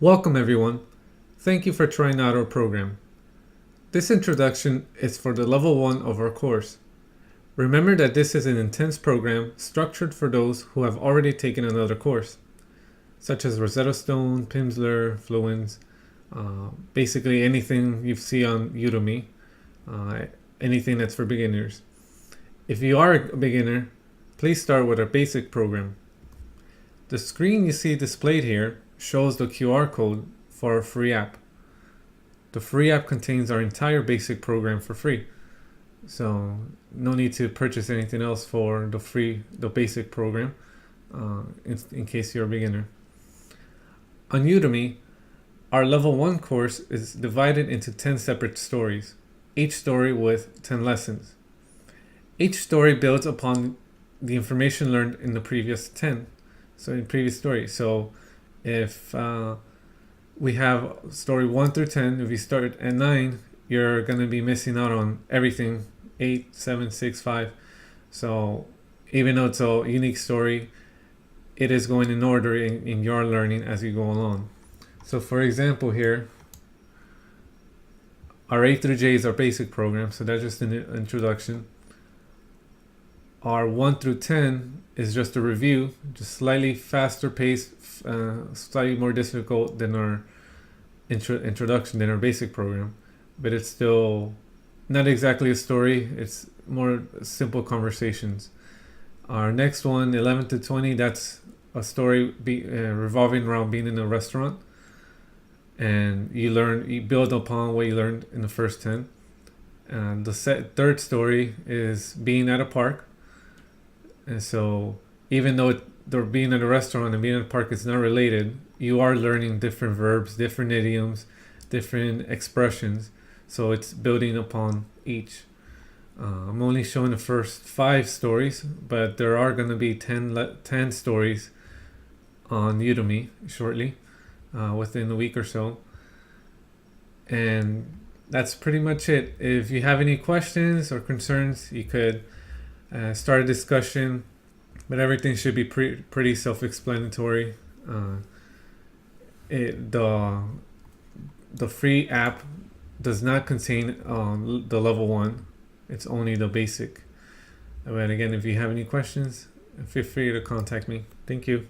Welcome everyone. Thank you for trying out our program. This introduction is for the level 1 of our course. Remember that this is an intense program structured for those who have already taken another course, such as Rosetta Stone, Pimsleur, Fluency, basically anything you see on Udemy, anything that's for beginners. If you are a beginner, please start with our basic program. The screen you see displayed here shows the QR code for our free app. The free app contains our entire basic program for free. So no need to purchase anything else for the basic program in case you're a beginner. On Udemy, our level 1 course is divided into 10 separate stories, each story with 10 lessons. Each story builds upon the information learned in the previous 10, so in previous stories. So if we have story 1 through 10, if you start at 9, you're going to be missing out on everything 8, 7, 6, 5. So even though it's a unique story, it is going in order in your learning as you go along. So for example here, our A through J is our basic program, so that's just an introduction. Our 1 through 10 is just a review, just slightly faster paced, slightly more difficult than our introduction, than our basic program, but it's still not exactly a story, it's more simple conversations. Our next one, 11 to 20, that's a story revolving around being in a restaurant, and you build upon what you learned in the first 10. And the third story is being at a park. And so even though they're being at a restaurant and being at a park is not related, you are learning different verbs, different idioms, different expressions. So it's building upon each. I'm only showing the first 5 stories, but there are going to be 10 stories on Udemy shortly, within a week or so. And that's pretty much it. If you have any questions or concerns, you could start a discussion, but everything should be pretty self-explanatory. The free app does not contain the level 1. It's only the basic. But again, if you have any questions, feel free to contact me. Thank you.